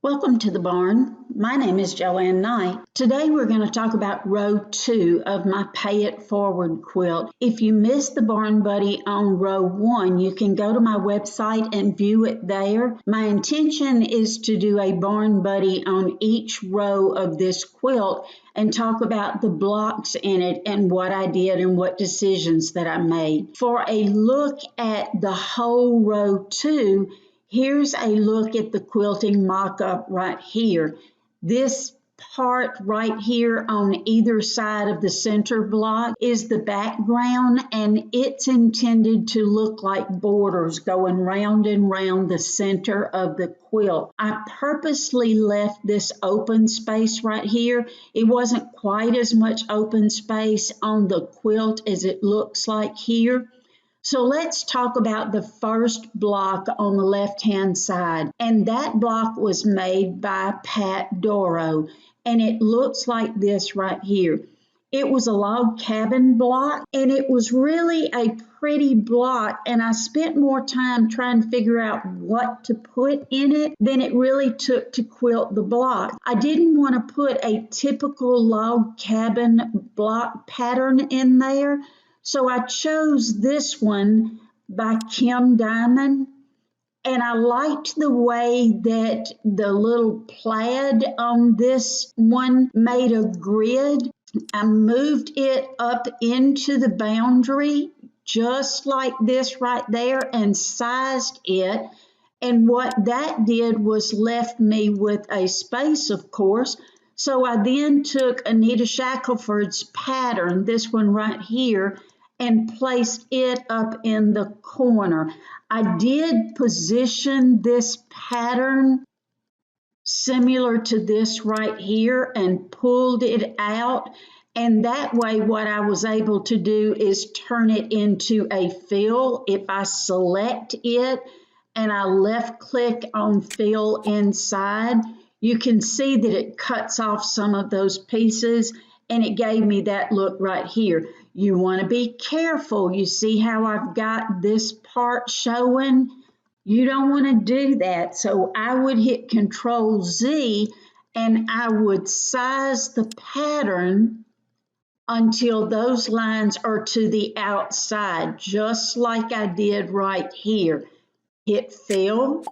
Welcome to the barn. My name is Joanne Knight. Today we're going to talk about row 2 of my Pay It Forward quilt. If you missed the Barn Buddy on row 1, you can go to my website and view it there. My intention is to do a Barn Buddy on each row of this quilt and talk about the blocks in it and what I did and what decisions that I made. For a look at the whole row 2, here's a look at the quilting mock-up right here. This part right here on either side of the center block is the background, and it's intended to look like borders going round and round the center of the quilt. I purposely left this open space right here. It wasn't quite as much open space on the quilt as it looks like here. So let's talk about the first block on the left-hand side. And that block was made by Pat Doro. And it looks like this right here. It was a log cabin block, and it was really a pretty block. And I spent more time trying to figure out what to put in it than it really took to quilt the block. I didn't want to put a typical log cabin block pattern in there. So I chose this one by Kim Diamond, and I liked the way that the little plaid on this one made a grid. I moved it up into the boundary just like this right there and sized it. And what that did was left me with a space, of course. So I then took Anita Shackelford's pattern, this one right here, and placed it up in the corner. I did position this pattern similar to this right here and pulled it out. And that way what I was able to do is turn it into a fill. If I select it and I left click on fill inside, you can see that it cuts off some of those pieces, and it gave me that look right here. You want to be careful. You see how I've got this part showing? You don't want to do that. So I would hit Control Z and I would size the pattern until those lines are to the outside, just like I did right here. Hit Fill,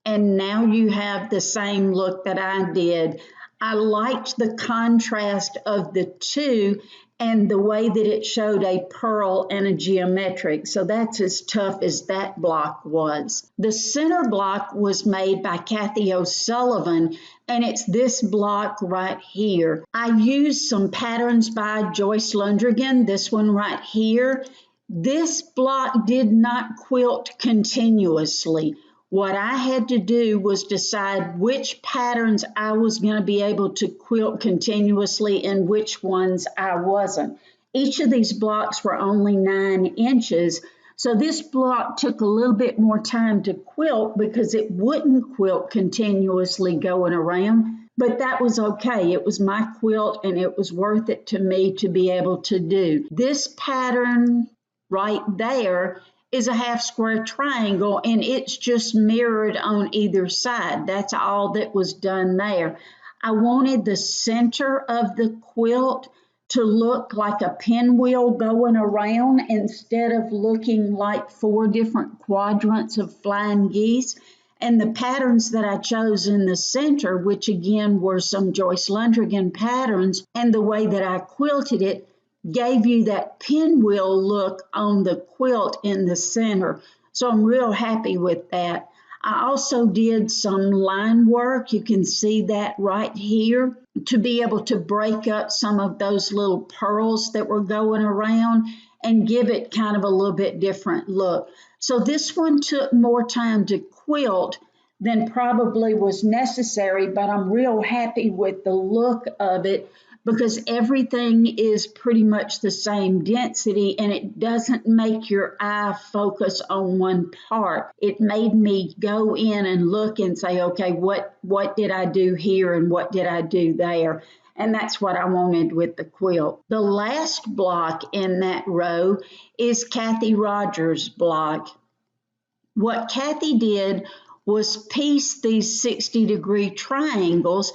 and now you have the same look that I did. I liked the contrast of the two and the way that it showed a purl and a geometric. So that's as tough as that block was. The center block was made by Kathy O'Sullivan, and it's this block right here. I used some patterns by Joyce Lundrigan, this one right here. This block did not quilt continuously. What I had to do was decide which patterns I was going to be able to quilt continuously and which ones I wasn't. Each of these blocks were only 9 inches, so this block took a little bit more time to quilt because it wouldn't quilt continuously going around, but that was okay. It was my quilt and it was worth it to me to be able to do. This pattern right there is a half square triangle, and it's just mirrored on either side. That's all that was done there. I wanted the center of the quilt to look like a pinwheel going around instead of looking like 4 different quadrants of flying geese. And the patterns that I chose in the center, which again were some Joyce Lundrigan patterns, and the way that I quilted it, gave you that pinwheel look on the quilt in the center. So I'm real happy with that. I also did some line work. You can see that right here to be able to break up some of those little pearls that were going around and give it kind of a little bit different look. So this one took more time to quilt than probably was necessary, but I'm real happy with the look of it, because everything is pretty much the same density and it doesn't make your eye focus on one part. It made me go in and look and say, okay, what did I do here and what did I do there? And that's what I wanted with the quilt. The last block in that row is Kathy Rogers' block. What Kathy did was piece these 60-degree triangles,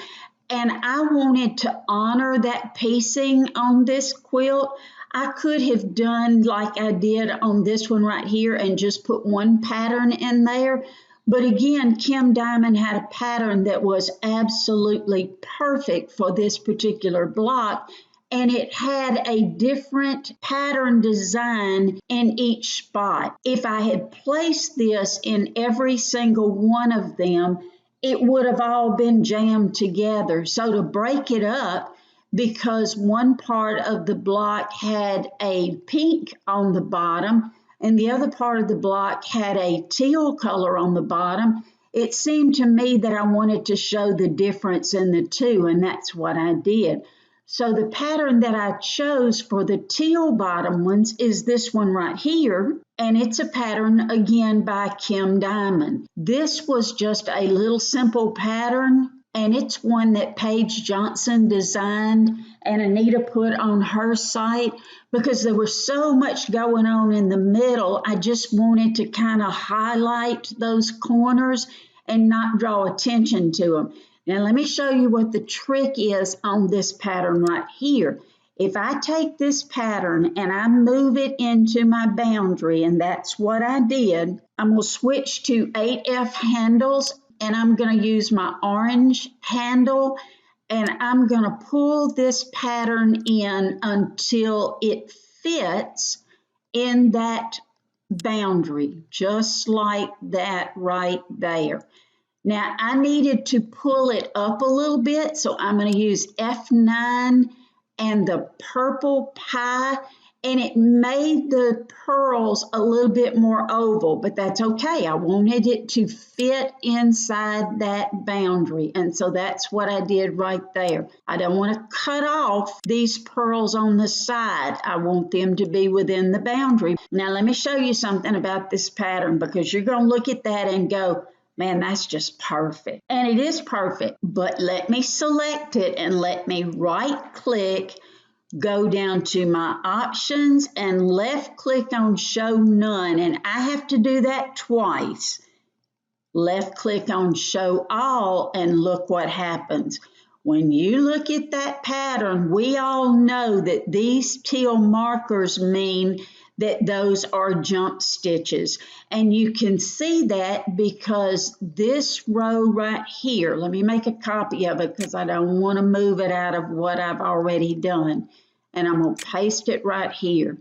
and I wanted to honor that piecing on this quilt. I could have done like I did on this one right here and just put one pattern in there. But again, Kim Diamond had a pattern that was absolutely perfect for this particular block, and it had a different pattern design in each spot. If I had placed this in every single one of them, it would have all been jammed together. So to break it up, because one part of the block had a pink on the bottom and the other part of the block had a teal color on the bottom, it seemed to me that I wanted to show the difference in the two, and that's what I did. So the pattern that I chose for the teal bottom ones is this one right here, and it's a pattern again by Kim Diamond. This was just a little simple pattern, and it's one that Paige Johnson designed and Anita put on her site because there was so much going on in the middle. I just wanted to kind of highlight those corners and not draw attention to them. Now let me show you what the trick is on this pattern right here. If I take this pattern and I move it into my boundary, and that's what I did, I'm going to switch to 8F handles, and I'm going to use my orange handle, and I'm going to pull this pattern in until it fits in that boundary, just like that right there. Now I needed to pull it up a little bit, so I'm going to use F9 and the purple pie, and it made the pearls a little bit more oval, but that's okay. I wanted it to fit inside that boundary, and so that's what I did right there. I don't want to cut off these pearls on the side. I want them to be within the boundary. Now let me show you something about this pattern, because you're going to look at that and go, man, that's just perfect. And it is perfect, but let me select it and let me right click, go down to my options and left click on show none. And I have to do that twice. Left click on show all and look what happens. When you look at that pattern, we all know that these teal markers mean that those are jump stitches. And you can see that because this row right here, let me make a copy of it because I don't want to move it out of what I've already done. And I'm going to paste it right here.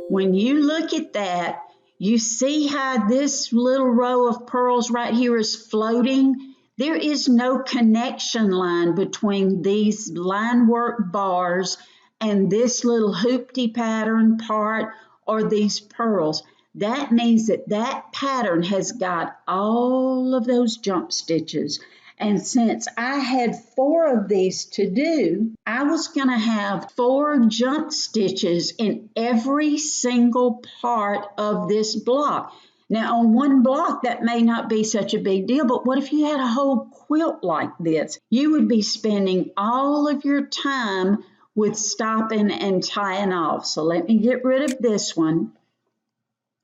When you look at that, you see how this little row of pearls right here is floating? There is no connection line between these line work bars and this little hoopty pattern part or these pearls. That means that that pattern has got all of those jump stitches. And since I had 4 of these to do, I was going to have 4 jump stitches in every single part of this block. Now, on one block, that may not be such a big deal, but what if you had a whole quilt like this? You would be spending all of your time with stopping and tying off. So let me get rid of this one.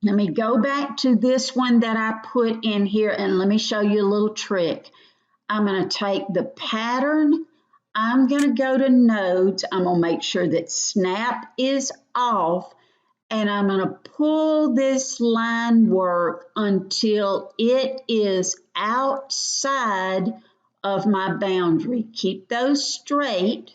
Let me go back to this one that I put in here, and let me show you a little trick. I'm going to take the pattern, I'm going to go to nodes, I'm going to make sure that snap is off, and I'm going to pull this line work until it is outside of my boundary. Keep those straight.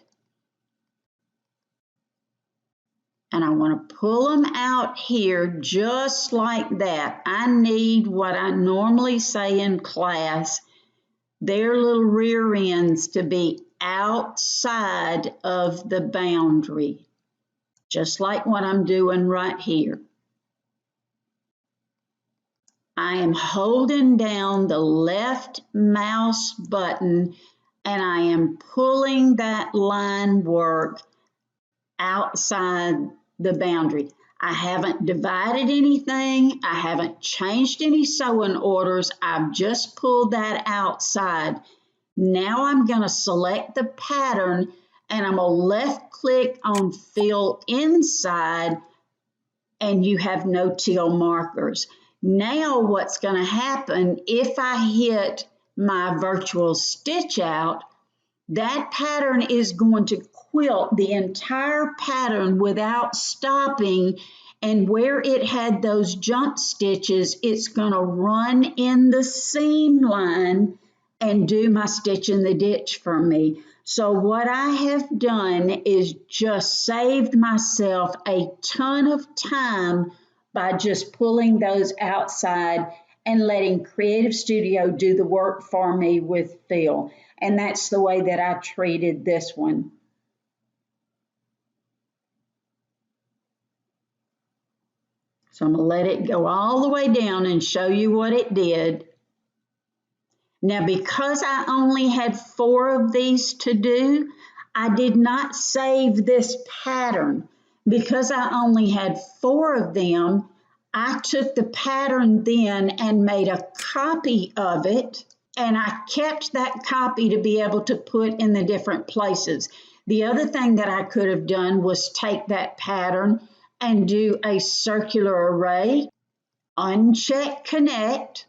And I want to pull them out here just like that. I need what I normally say in class, their little rear ends to be outside of the boundary, just like what I'm doing right here. I am holding down the left mouse button and I am pulling that line work outside the boundary. I haven't divided anything. I haven't changed any sewing orders. I've just pulled that outside. Now I'm going to select the pattern and I'm going to left click on fill inside, and you have no teal markers. Now what's going to happen if I hit my virtual stitch out, that pattern is going to quilt the entire pattern without stopping, and where it had those jump stitches, it's going to run in the seam line and do my stitch in the ditch for me. So what I have done is just saved myself a ton of time by just pulling those outside and letting Creative Studio do the work for me with fill. And that's the way that I treated this one. So I'm going to let it go all the way down and show you what it did. Now, because I only had 4 of these to do, I did not save this pattern. Because I only had 4 of them, I took the pattern then and made a copy of it, and I kept that copy to be able to put in the different places. The other thing that I could have done was take that pattern and do a circular array, uncheck connect,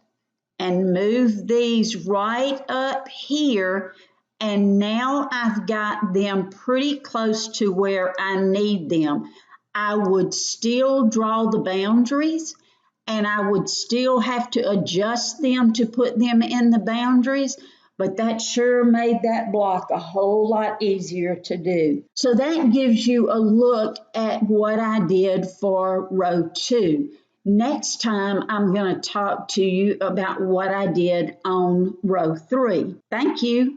and move these right up here, and now I've got them pretty close to where I need them. I would still draw the boundaries, and I would still have to adjust them to put them in the boundaries, but that sure made that block a whole lot easier to do. So that gives you a look at what I did for row 2. Next time, I'm going to talk to you about what I did on row 3. Thank you.